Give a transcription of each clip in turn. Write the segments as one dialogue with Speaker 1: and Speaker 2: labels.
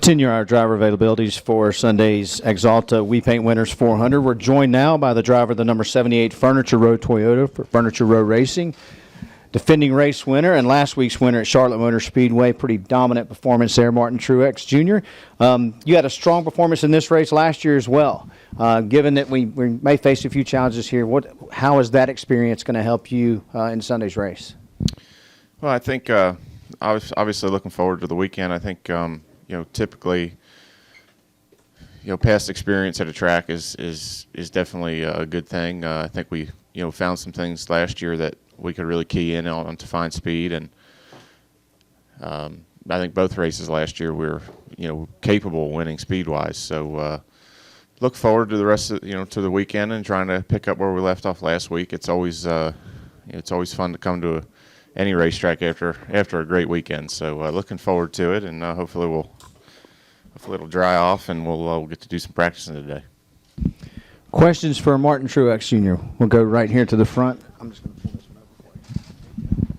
Speaker 1: Continue our driver availabilities for Sunday's Exalta We Paint Winners 400. We're joined now by the driver of the number 78 Furniture Row Toyota for Furniture Row Racing, defending race winner and last week's winner at Charlotte Motor Speedway. Pretty dominant performance there, Martin Truex Jr. You had a strong performance in this race last year as well. Given that we may face a few challenges here, how is that experience going to help you in Sunday's race?
Speaker 2: Well, I think I was obviously looking forward to the weekend. I think typically, past experience at a track is definitely a good thing. I think we found some things last year that we could really key in on to find speed, and I think both races last year we were capable of winning speed-wise. So look forward to the rest of to the weekend and trying to pick up where we left off last week. It's always fun to come to any racetrack after a great weekend. So looking forward to it, and hopefully it'll dry off and we'll get to do some practicing today.
Speaker 1: Questions for Martin Truex Jr. We'll go right here to the front. I'm just going to pull this one over for you.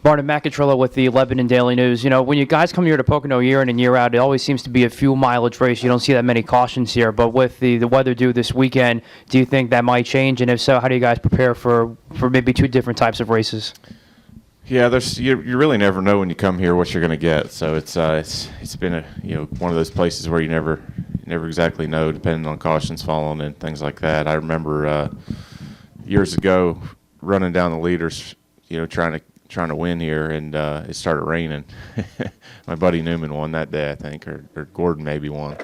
Speaker 3: Martin Macatrillo with the Lebanon Daily News. When you guys come here to Pocono year in and year out, it always seems to be a fuel mileage race. You don't see that many cautions here. But with the weather due this weekend, do you think that might change? And if so, how do you guys prepare for maybe two different types of races?
Speaker 2: Yeah, you really never know when you come here what you're going to get. So it's been one of those places where you never exactly know, depending on cautions falling and things like that. I remember years ago running down the leaders, trying to win here, and it started raining. My buddy Newman won that day, I think, or Gordon maybe won.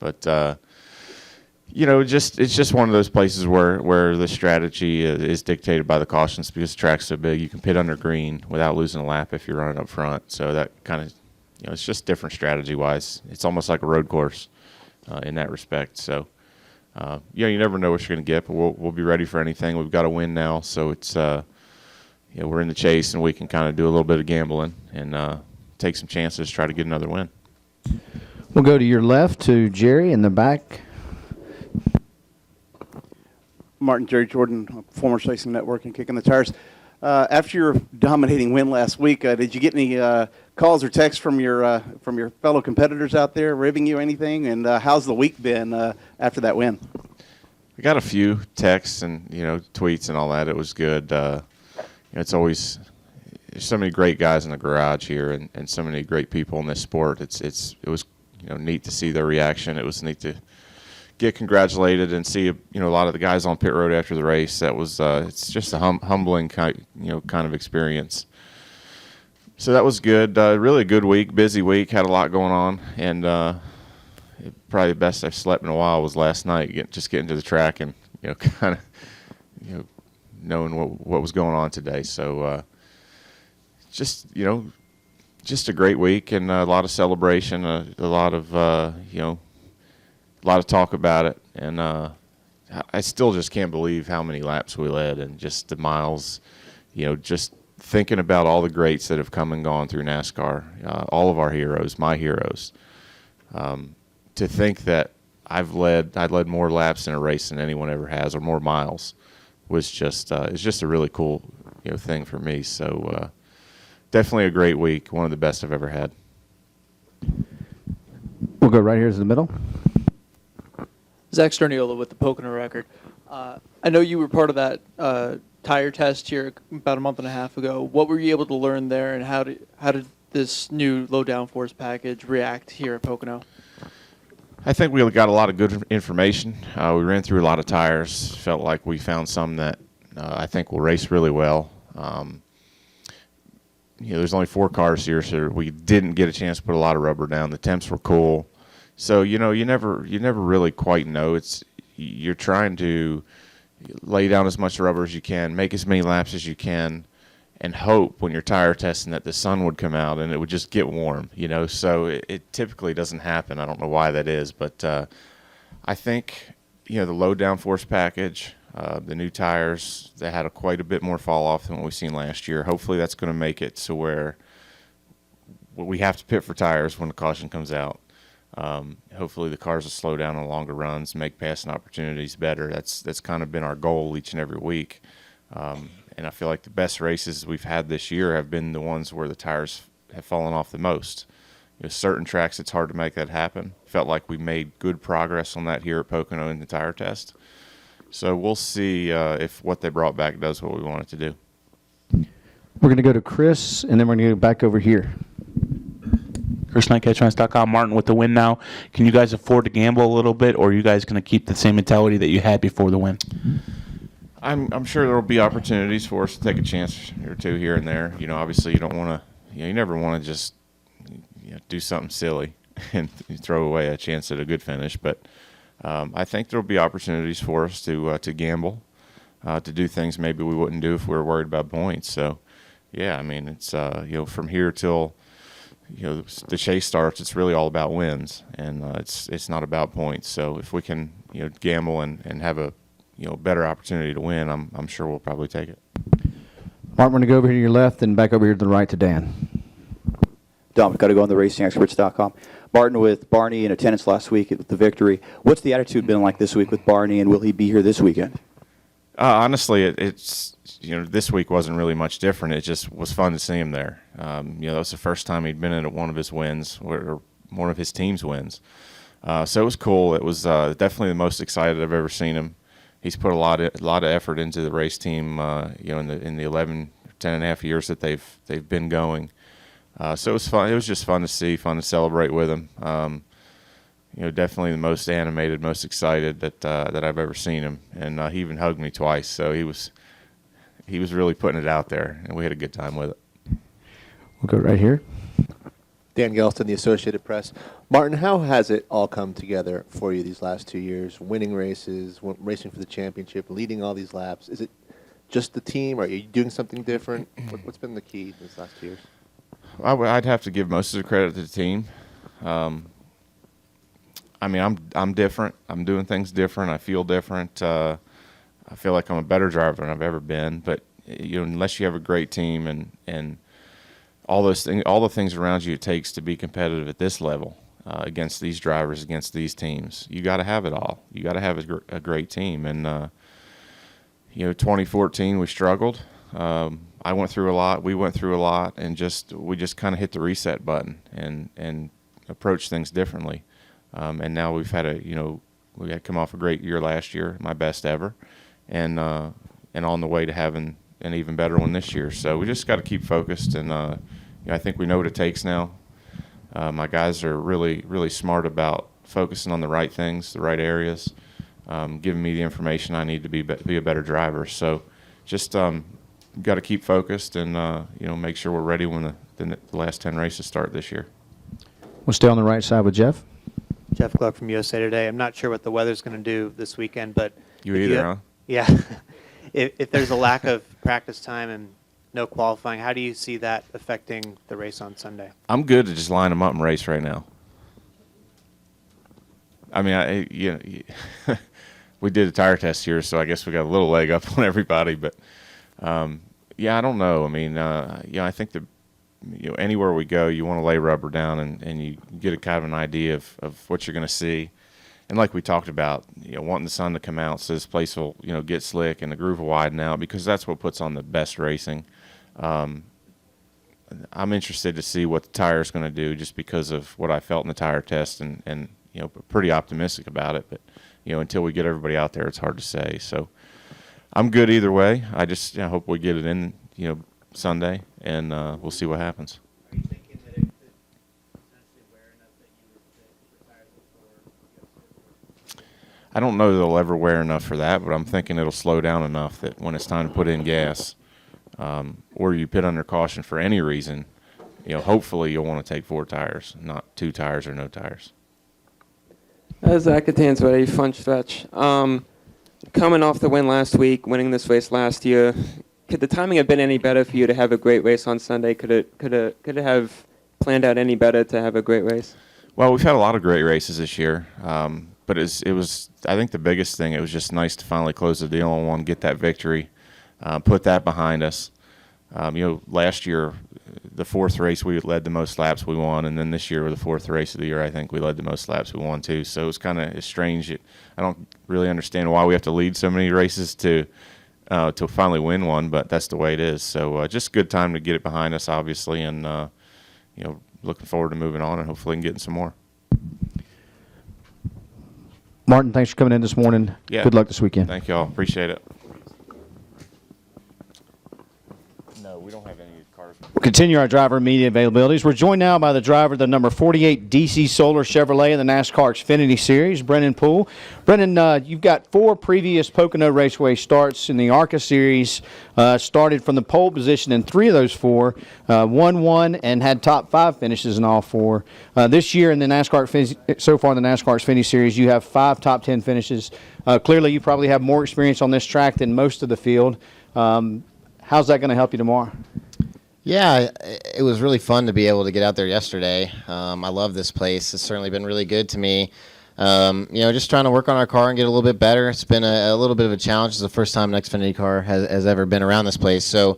Speaker 2: But it's just one of those places where the strategy is dictated by the cautions, because the track's so big. You can pit under green without losing a lap if you're running up front. So that kind of, it's just different strategy-wise. It's almost like a road course in that respect. So, you never know what you're going to get, but we'll be ready for anything. We've got to win now, so it's we're in the chase, and we can kind of do a little bit of gambling and take some chances, try to get another win.
Speaker 1: We'll go to your left to Jerry in the back.
Speaker 4: Martin, Jerry Jordan, Performance Racing Network and Kicking the Tires. After your dominating win last week, did you get any calls or texts from your fellow competitors out there, ribbing you anything? And how's the week been after that win?
Speaker 2: I got a few texts and tweets and all that. It was good. It's always there's so many great guys in the garage here, and so many great people in this sport. It was neat to see their reaction. It was neat to get congratulated and see a lot of the guys on pit road after the race. That was it's just a humbling kind of experience. So that was good. Really a good week, busy week. Had a lot going on, and probably the best I've slept in a while was last night. Getting to the track and kind of knowing what was going on today. So just a great week and a lot of celebration, a lot of talk about it, and I still just can't believe how many laps we led and just the miles. Just thinking about all the greats that have come and gone through NASCAR, all of our heroes, my heroes. To think that I led more laps in a race than anyone ever has, or more miles, was just it's just a really cool thing for me. So definitely a great week, one of the best I've ever had.
Speaker 1: We'll go right here to the middle.
Speaker 5: Zach Sterniola with the Pocono Record. I know you were part of that tire test here about a month and a half ago. What were you able to learn there, and how did this new low downforce package react here at Pocono?
Speaker 2: I think we got a lot of good information. We ran through a lot of tires. Felt like we found some that I think will race really well. There's only 4 cars here, so we didn't get a chance to put a lot of rubber down. The temps were cool. So you never really quite know. You're trying to lay down as much rubber as you can, make as many laps as you can, and hope when you're tire testing that the sun would come out and it would just get warm. So it typically doesn't happen. I don't know why that is, but I think the low downforce package, the new tires, they had quite a bit more fall off than what we've seen last year. Hopefully that's going to make it so where we have to pit for tires when the caution comes out. Hopefully the cars will slow down on longer runs, make passing opportunities better. That's kind of been our goal each and every week. And I feel like the best races we've had this year have been the ones where the tires have fallen off the most. certain tracks it's hard to make that happen. Felt like we made good progress on that here at Pocono in the tire test. So we'll see if what they brought back does what we want it to do.
Speaker 1: We're going to go to Chris, and then we're going to go back over here.
Speaker 6: ChrisKnightCatchMines.com. Martin with the win now. Can you guys afford to gamble a little bit, or are you guys going to keep the same mentality that you had before the win?
Speaker 2: I'm sure there will be opportunities for us to take a chance or two here and there. Obviously you don't want to, you never want to just do something silly and throw away a chance at a good finish. But I think there will be opportunities for us to gamble, to do things maybe we wouldn't do if we were worried about points. So, yeah, I mean, it's from here till the chase starts, it's really all about wins, and it's not about points. So if we can gamble and have a better opportunity to win, I'm sure we'll probably take it.
Speaker 1: Martin, we're going to go over here to your left and back over here to the right to Dan.
Speaker 7: Dominic, got to go on the racingexperts.com. Martin, with Barney in attendance last week with the victory, what's the attitude been like this week with Barney, and will he be here this weekend?
Speaker 2: Honestly, it's this week wasn't really much different. It just was fun to see him there. That was the first time he'd been at one of his wins or one of his team's wins. So it was cool. It was definitely the most excited I've ever seen him. He's put a lot of effort into the race team. In the 11, 10 and a half years that they've been going. So it was fun. It was just fun to see, fun to celebrate with him. Definitely the most animated, most excited that I've ever seen him, and he even hugged me twice. So he was really putting it out there, and we had a good time with it.
Speaker 1: We'll go right here.
Speaker 8: Dan Gelston, the Associated Press. Martin, how has it all come together for you these last 2 years? Winning races, racing for the championship, leading all these laps. Is it just the team, or are you doing something different? What's been the key these last 2 years?
Speaker 2: I'd have to give most of the credit to the team. I'm different. I'm doing things different. I feel different. I feel like I'm a better driver than I've ever been. But unless you have a great team and all those things, all the things around you it takes to be competitive at this level against these drivers, against these teams, you got to have it all. You got to have a great team. And 2014 we struggled. I went through a lot. We went through a lot, and we just kind of hit the reset button and approached things differently. And now we've had we had come off a great year last year, my best ever, and on the way to having an even better one this year. So we just got to keep focused, and I think we know what it takes now. My guys are really, really smart about focusing on the right things, the right areas, giving me the information I need to be a better driver. So just got to keep focused and make sure we're ready when the last 10 races start this year.
Speaker 1: We'll stay on the right side with Jeff.
Speaker 9: Jeff Gluck from USA Today. I'm not sure what the weather's going to do this weekend, but
Speaker 2: You either, huh?
Speaker 9: Yeah. if there's a lack of practice time and no qualifying, how do you see that affecting the race on Sunday?
Speaker 2: I'm good to just line them up and race right now. I mean, we did a tire test here, so I guess we got a little leg up on everybody. But I don't know. I mean, I think that anywhere we go, you want to lay rubber down and you get a kind of an idea of what you're going to see. And like we talked about, wanting the sun to come out so this place will, get slick and the groove will widen out, because that's what puts on the best racing. I'm interested to see what the tire is going to do, just because of what I felt in the tire test, and pretty optimistic about it. But until we get everybody out there, it's hard to say. So I'm good either way. I just hope we get it in Sunday, and we'll see what happens.
Speaker 9: Are you thinking that it could potentially wear enough that you would retire before?
Speaker 2: I don't know that it'll ever wear enough for that, but I'm thinking it'll slow down enough that when it's time to put in gas, or you pit under caution for any reason, hopefully you'll want to take 4 tires, not 2 tires or no tires.
Speaker 10: Zach Catan's ready, fun stretch. Coming off the win last week, winning this race last year, could the timing have been any better for you to have a great race on Sunday? Could it have planned out any better to have a great race?
Speaker 2: Well, we've had a lot of great races this year, but it was I think the biggest thing. It was just nice to finally close the deal on one, get that victory, put that behind us. Last year, the 4th race we led the most laps, we won, and then this year, with the 4th race of the year, I think we led the most laps, we won too. So it was kind of strange. I don't really understand why we have to lead so many races to finally win one, but that's the way it is. So just good time to get it behind us, obviously, and looking forward to moving on and hopefully getting some more.
Speaker 1: Martin, thanks for coming in this morning.
Speaker 2: Yeah.
Speaker 1: Good luck this weekend.
Speaker 2: Thank y'all. Appreciate it. No, we don't have any cars.
Speaker 1: We'll continue our driver media availabilities. We're joined now by the driver of the number 48 DC Solar Chevrolet in the NASCAR Xfinity Series, Brennan Poole. Brennan, you've got 4 previous Pocono Raceway starts in the ARCA Series. Started from the pole position in 3 of those 4, won 1, and had top 5 finishes in all 4. This year in the so far in the NASCAR Xfinity Series, you have 5 top 10 finishes. Clearly, you probably have more experience on this track than most of the field. How's that going to help you tomorrow?
Speaker 11: Yeah, it was really fun to be able to get out there yesterday. I love this place. It's certainly been really good to me. Just trying to work on our car and get a little bit better. It's been a little bit of a challenge. It's the first time an Xfinity car has ever been around this place. So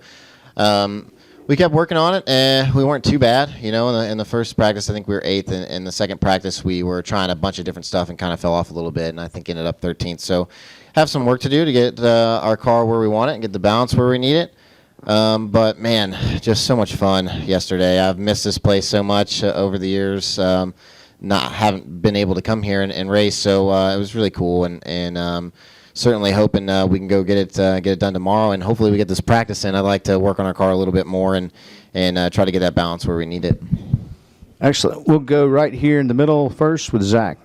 Speaker 11: we kept working on it, and we weren't too bad. In the first practice, I think we were 8th. In the second practice, we were trying a bunch of different stuff and kind of fell off a little bit, and I think ended up 13th. So have some work to do to get our car where we want it and get the balance where we need it. But man, just so much fun yesterday. I've missed this place so much over the years. Haven't been able to come here and race, so it was really cool. And certainly hoping we can go get it done tomorrow, and hopefully we get this practice in. I'd like to work on our car a little bit more and try to get that balance where we need it.
Speaker 1: Excellent. We'll go right here in the middle first with Zach.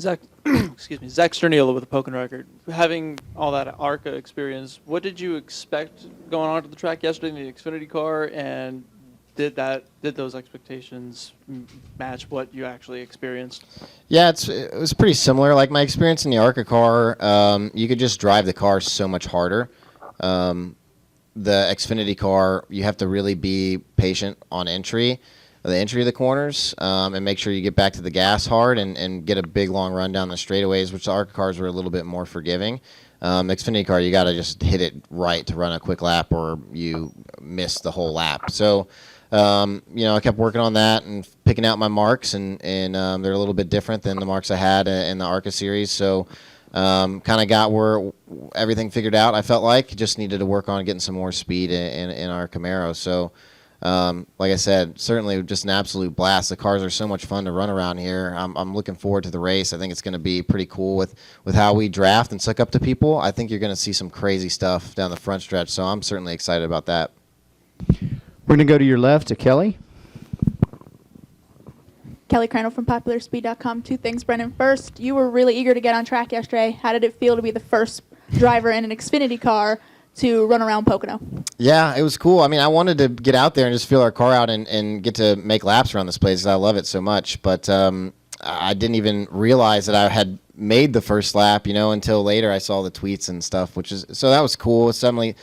Speaker 5: Zach, excuse me, Zach Sterniola with the Pocono record. Having all that ARCA experience, what did you expect going on to the track yesterday in the Xfinity car, and did those expectations match what you actually experienced?
Speaker 11: Yeah, it was pretty similar. Like my experience in the ARCA car, you could just drive the car so much harder. The Xfinity car, you have to really be patient on the entry of the corners, and make sure you get back to the gas hard and get a big long run down the straightaways, which the ARCA cars were a little bit more forgiving. Xfinity car, you got to just hit it right to run a quick lap, or you miss the whole lap. So, I kept working on that and picking out my marks, and they're a little bit different than the marks I had in the ARCA series. So, kind of got where everything figured out. I felt like just needed to work on getting some more speed in our Camaro. So. Like I said, certainly just an absolute blast. The cars are so much fun to run around here. I'm looking forward to the race. I think it's going to be pretty cool with how we draft and suck up to people. I think you're going to see some crazy stuff down the front stretch, so I'm certainly excited about that.
Speaker 1: We're going to go to your left to Kelly.
Speaker 12: Kelly Crandall from PopularSpeed.com. 2 things, Brennan. First, you were really eager to get on track yesterday. How did it feel to be the first driver in an Xfinity car to run around Pocono?
Speaker 11: Yeah, it was cool. I mean, I wanted to get out there and just feel our car out and get to make laps around this place. I love it so much. But I didn't even realize that I had made the first lap, until later I saw the tweets and stuff, so that was cool. It's definitely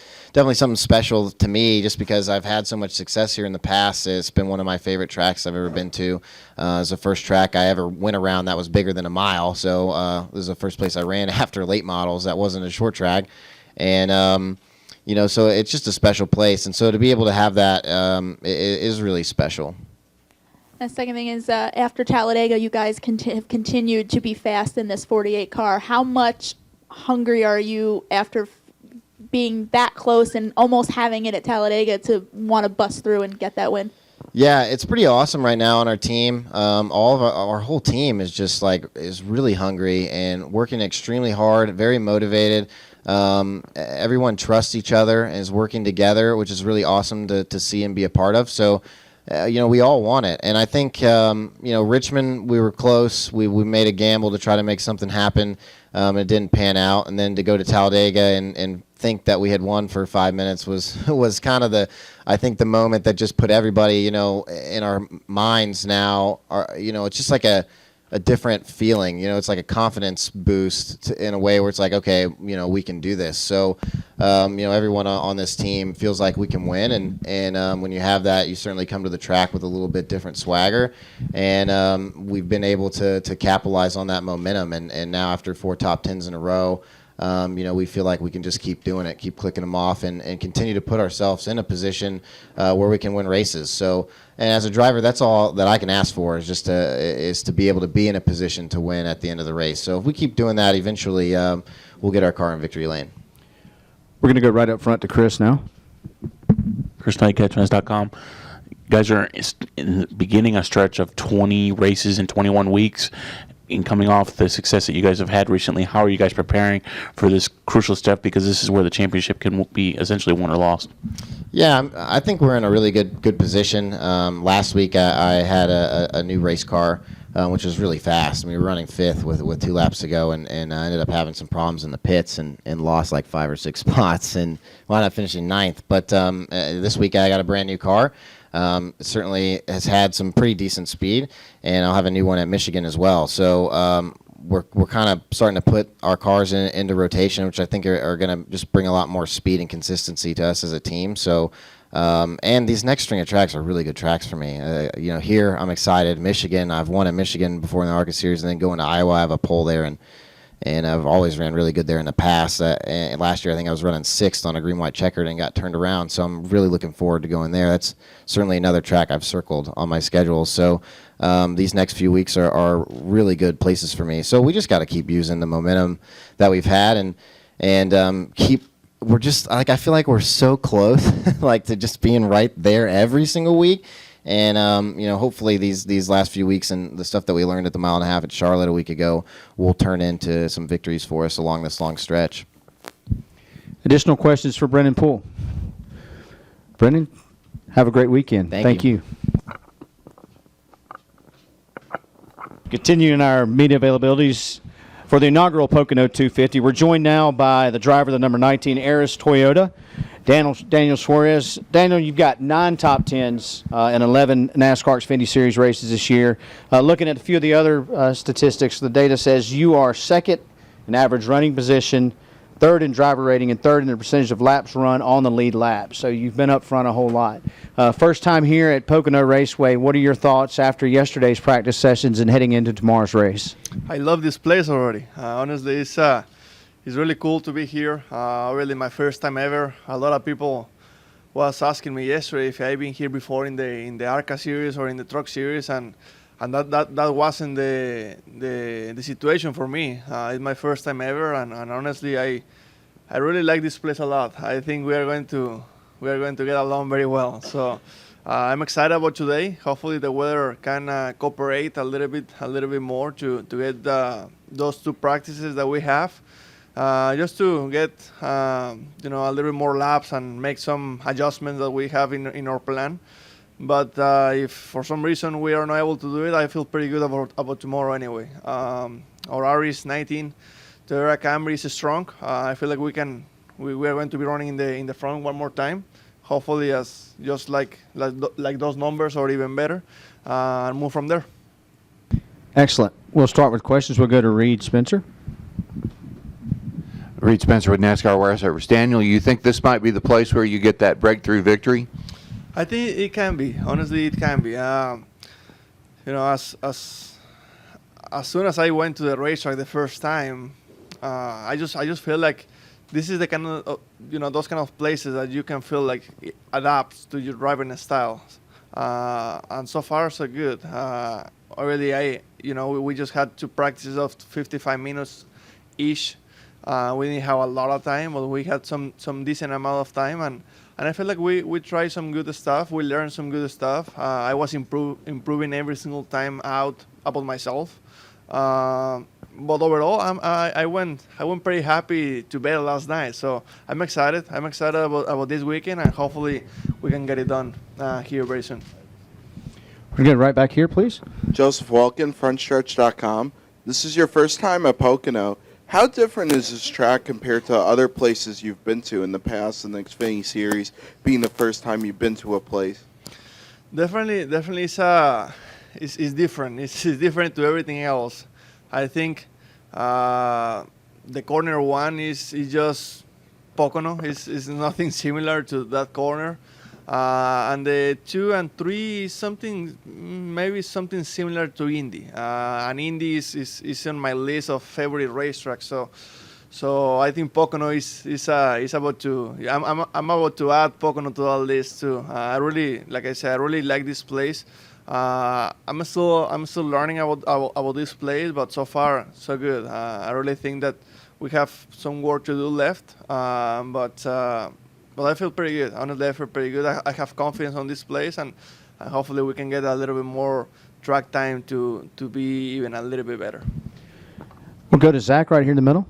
Speaker 11: something special to me, just because I've had so much success here in the past. It's been one of my favorite tracks I've ever been to. It was the first track I ever went around that was bigger than a mile. So this is the first place I ran after late models. That wasn't a short track. And, so it's just a special place. And so to be able to have that is really special.
Speaker 12: The second thing is, after Talladega, you guys have continued to be fast in this 48 car. How much hungry are you after being that close and almost having it at Talladega to want to bust through and get that win?
Speaker 11: Yeah, it's pretty awesome right now on our team. All of our whole team is really hungry and working extremely hard, very motivated. Everyone trusts each other and is working together, which is really awesome to see and be a part of. So, we all want it. And I think, Richmond, we were close. We made a gamble to try to make something happen. It didn't pan out. And then to go to Talladega and think that we had won for 5 minutes was kind of the moment that just put everybody, in our minds now. It's just like a different feeling. It's like a confidence boost in a way where it's like, okay, we can do this. So, everyone on this team feels like we can win. And when you have that, you certainly come to the track with a little bit different swagger. And we've been able to capitalize on that momentum. And now after 4 top 10s in a row, we feel like we can just keep doing it, keep clicking them off, and continue to put ourselves in a position where we can win races. So, and as a driver, that's all that I can ask for is just to be able to be in a position to win at the end of the race. So if we keep doing that, eventually we'll get our car in victory lane.
Speaker 1: We're going to go right up front to Chris now.
Speaker 6: ChrisKnight, CatchMess.com. guys are in the beginning a stretch of 20 races in 21 weeks. And coming off the success that you guys have had recently, how are you guys preparing for this crucial step? Because this is where the championship can be essentially won or lost.
Speaker 11: Yeah, I think we're in a really good position. Last week I had a new race car, which was really fast. I mean, we were running fifth with 2 laps to go, and I ended up having some problems in the pits and lost like 5 or 6 spots and wound up finishing 9th. But this week I got a brand new car. It certainly has had some pretty decent speed, and I'll have a new one at Michigan as well. So we're kind of starting to put our cars into rotation, which I think are going to just bring a lot more speed and consistency to us as a team. So and these next string of tracks are really good tracks for me. Here I'm excited. Michigan, I've won at Michigan before in the ARRIS Series, and then going to Iowa, I have a pole there, and I've always ran really good there in the past. And last year, I think I was running 6th on a green-white checkered and got turned around. So I'm really looking forward to going there. That's certainly another track I've circled on my schedule. So these next few weeks are really good places for me. So we just got to keep using the momentum that we've had and keep. We're just like, I feel like we're so close, like to just being right there every single week. And hopefully these last few weeks and the stuff that we learned at the mile and a half at Charlotte a week ago will turn into some victories for us along this long stretch.
Speaker 1: Additional questions for Brennan Poole. Brennan, have a great weekend. Thank you. Continuing our media availabilities for the inaugural Pocono 250, we're joined now by the driver of the number 19 ARRIS Toyota, Daniel Suarez. Daniel, you've got 9 top 10s in 11 NASCAR XFINITY Series races this year. Looking at a few of the other statistics, the data says you are 2nd in average running position, 3rd in driver rating, and 3rd in the percentage of laps run on the lead lap. So you've been up front a whole lot. First time here at Pocono Raceway, what are your thoughts after yesterday's practice sessions and heading into tomorrow's race?
Speaker 13: I love this place already. Honestly, it's really cool to be here. Really my first time ever. A lot of people was asking me yesterday if I've been here before in the ARCA series or in the truck series, and that wasn't the situation for me. It's my first time ever, and honestly, I really like this place a lot. I think we are going to get along very well. So I'm excited about today. Hopefully the weather can cooperate a little bit more to get those 2 practices that we have. Just to get a little bit more laps and make some adjustments that we have in our plan. But if for some reason we are not able to do it, I feel pretty good about tomorrow anyway. Our ARRIS 19 Toyota Camry is strong. I feel like we are going to be running in the front one more time. Hopefully as just like those numbers or even better, and move from there.
Speaker 1: Excellent. We'll start with questions. We'll go to Reed Spencer.
Speaker 14: Reed Spencer with NASCAR Wire Service. Daniel, you think this might be the place where you get that breakthrough victory?
Speaker 13: I think it can be. Honestly, it can be. As soon as I went to the racetrack the first time, I just feel like this is the kind of those kind of places that you can feel like it adapts to your driving style, and so far so good. Already, we just had 2 practices of 55 minutes each. We didn't have a lot of time, but we had some decent amount of time, and I feel like we tried some good stuff. We learned some good stuff. I was improving every single time out about myself. But overall, I went pretty happy to bed last night. So I'm excited. I'm excited about this weekend, and hopefully we can get it done here very soon.
Speaker 1: We're good. Right back here, please.
Speaker 15: Joseph Walken, frontstretch.com. This is your first time at Pocono. How different is this track compared to other places you've been to in the past in the Xfinity Series, being the first time you've been to a place?
Speaker 13: Definitely, it's different. It's different to everything else. I think the corner 1 is just Pocono. It's nothing similar to that corner. And the 2 and 3 is maybe something similar to Indy. And Indy is on my list of favorite racetracks. So I think Pocono is about to. I'm about to add Pocono to that list too. I really like this place. I'm still learning about this place, but so far so good. I really think that we have some work to do left, but I feel pretty good. Honestly, I feel pretty good. I have confidence on this place, and and hopefully we can get a little bit more track time to be even a little bit better.
Speaker 1: We'll go to Zach right here in the middle.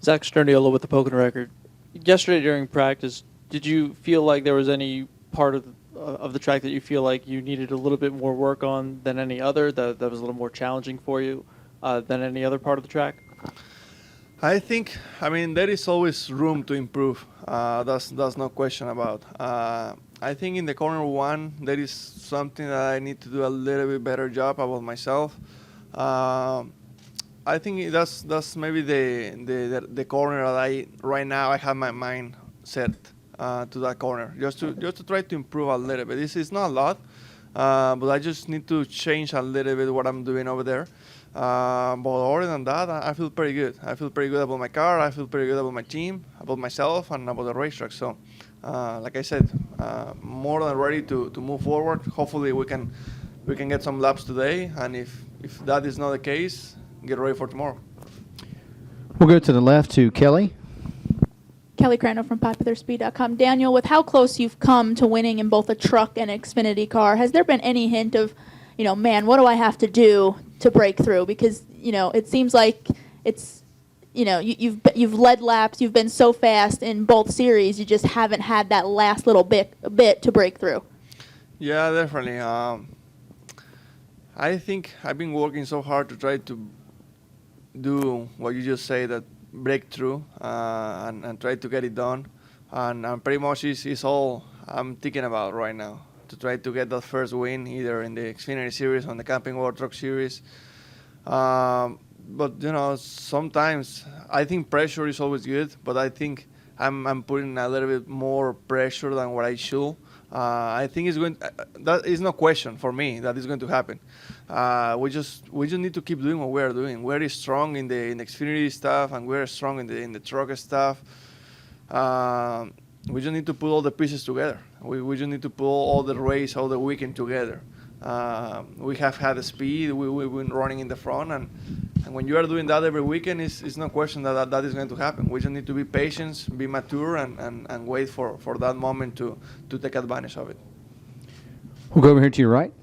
Speaker 5: Zach Sterniola with the Pocono record. Yesterday during practice, did you feel like there was any part of the track that you feel like you needed a little bit more work on than any other, that was a little more challenging for you than any other part of the track?
Speaker 13: I think, there is always room to improve. That's no question about. I think in the corner one, there is something that I need to do a little bit better job about myself. I think that's maybe the corner that right now I have my mind set to that corner, just to try to improve a little bit. This is not a lot, but I just need to change a little bit what I'm doing over there. But other than that, I feel pretty good. I feel pretty good about my car. I feel pretty good about my team, about myself, and about the racetrack. So, like I said, more than ready to move forward. Hopefully, we can get some laps today, and if that is not the case, get ready for tomorrow.
Speaker 1: We'll go to the left to Kelly.
Speaker 12: Kelly Crandall from PopularSpeed.com. Daniel, with how close you've come to winning in both a truck and Xfinity car, has there been any hint of, man, what do I have to do to break through? Because, it seems like it's, you've led laps, you've been so fast in both series, you just haven't had that last little bit to break through.
Speaker 13: Yeah, definitely. I think I've been working so hard to try to do what you just say, that breakthrough, and try to get it done. And pretty much is all I'm thinking about right now, to try to get that first win, either in the Xfinity Series or the Camping World Truck Series. But, sometimes I think pressure is always good, but I think I'm putting a little bit more pressure than what I should. I think that is no question for me that is going to happen. We just need to keep doing what we are doing. We're strong in the Xfinity stuff, and we're strong in the truck stuff. We just need to put all the pieces together. We just need to put all the race, all the weekend together. We have had the speed. We've been running in the front, and when you are doing that every weekend, it's no question that is going to happen. We just need to be patient, be mature, and wait for that moment to take advantage of it.
Speaker 1: We'll go over here to your right.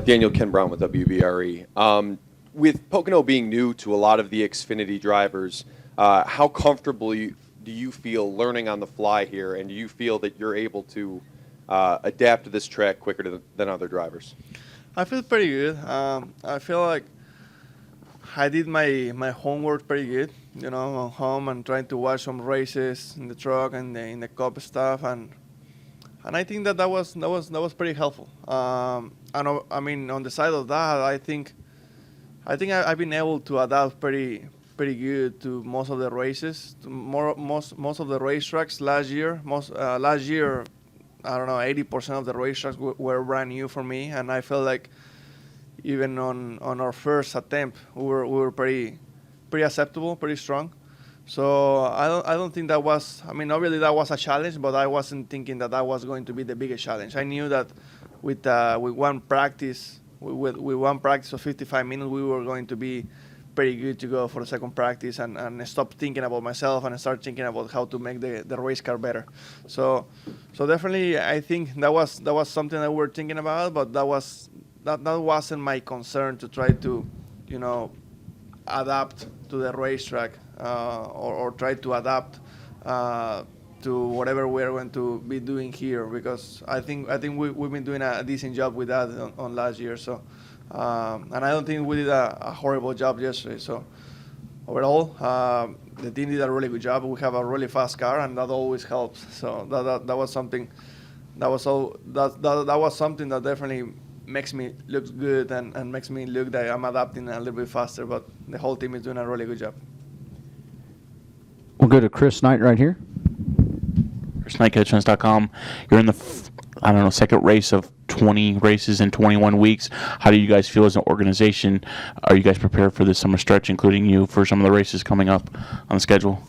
Speaker 16: Daniel Ken Brown with WBRE. With Pocono being new to a lot of the Xfinity drivers, how comfortable do you feel learning on the fly here, and do you feel that you're able to adapt to this track quicker than other drivers?
Speaker 13: I feel pretty good. I feel like I did my homework pretty good, at home, and trying to watch some races in the truck and in the Cup stuff, and I think that was pretty helpful. And on the side of that, I think I've been able to adapt pretty good to most of the races, to most of the racetracks last year. Last year, I don't know, 80% of the racetracks were brand new for me, and I felt like even on our first attempt, we were pretty acceptable, pretty strong. So I don't think that was, obviously that was a challenge, but I wasn't thinking that was going to be the biggest challenge. I knew that with one practice, with one practice of 55 minutes, we were going to be pretty good to go for the second practice and stop thinking about myself and start thinking about how to make the race car better. So definitely, I think that was something that we were thinking about, but that wasn't my concern, to try to, adapt to the racetrack or try to adapt to whatever we're going to be doing here, because I think we've been doing a decent job with that on last year. So. And I don't think we did a horrible job yesterday. So overall, the team did a really good job. We have a really fast car, and that always helps. So that was something that was something that definitely makes me look good and makes me look that I'm adapting a little bit faster. But the whole team is doing a really good job.
Speaker 1: We'll go to Chris Knight right here.
Speaker 6: Chris Knight, CatchFence.com. You're in the second race of 20 races in 21 weeks. How do you guys feel as an organization? Are you guys prepared for this summer stretch, including you, for some of the races coming up on the schedule?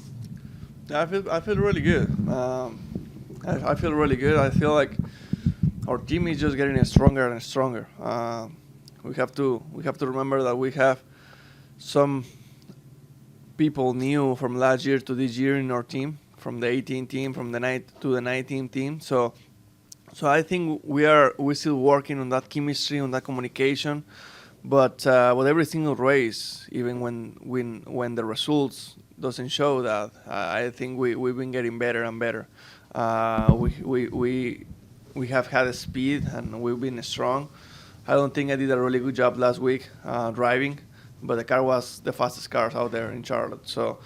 Speaker 13: Yeah, I feel really good. I feel really good. I feel like our team is just getting stronger and stronger. We have to remember that we have some people new from last year to this year in our team, from the 18 team, from the 9 to the 19 team. So So I think we're still working on that chemistry, on that communication. But with every single race, even when the results doesn't show that, I think we've been getting better and better. We have had a speed and we've been strong. I don't think I did a really good job last week driving, but the car was the fastest car out there in Charlotte. So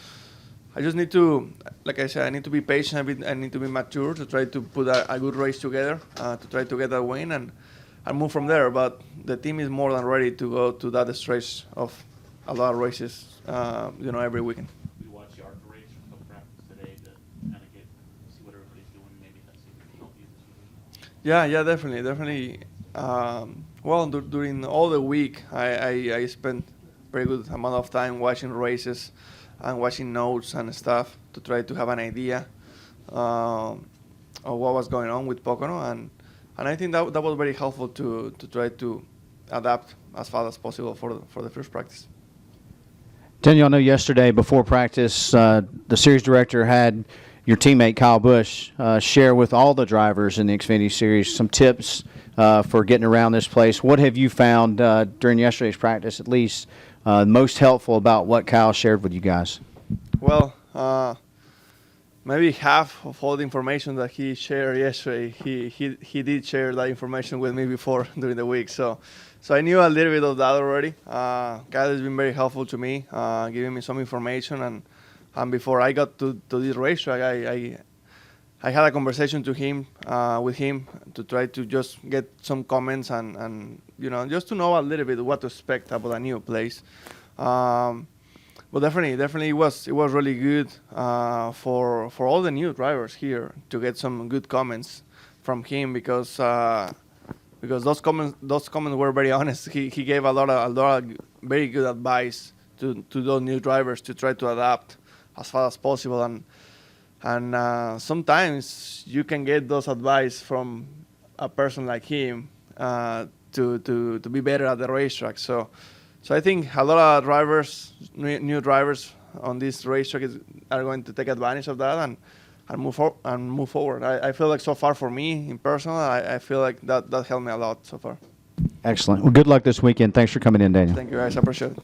Speaker 13: I just need to, like I said, I need to be patient. I need to be mature to try to put a good race together, to try to get that win and move from there. But the team is more than ready to go to that stretch of a lot of races, every weekend.
Speaker 6: We watched the ARRIS race from practice today to kind of see what everybody's doing. Maybe that's going to help you this week.
Speaker 13: Yeah, definitely. Well, during all the week, I spent very good amount of time watching races and watching notes and stuff to try to have an idea of what was going on with Pocono, and I think that was very helpful to try to adapt as fast as possible for the first practice.
Speaker 1: Daniel, I know yesterday before practice, the series director had your teammate Kyle Busch share with all the drivers in the Xfinity Series some tips for getting around this place. What have you found during yesterday's practice, at least, most helpful about what Kyle shared with you guys?
Speaker 13: Well, maybe half of all the information that he shared yesterday, he did share that information with me before during the week. So I knew a little bit of that already. Kyle has been very helpful to me, giving me some information. And before I got to this racetrack, I had a conversation with him to try to just get some comments and just to know a little bit what to expect about a new place. But definitely it was really good for all the new drivers here to get some good comments from him because those comments were very honest. He gave a lot of very good advice to those new drivers to try to adapt as fast as possible, and sometimes you can get those advice from a person like him to be better at the racetrack. So I think a lot of drivers, new drivers on this racetrack are going to take advantage of that and move forward. I feel like so far for me in personal, I feel like that helped me a lot so far.
Speaker 1: Excellent. Well, good luck this weekend. Thanks for coming in, Daniel.
Speaker 13: Thank you guys. I appreciate it.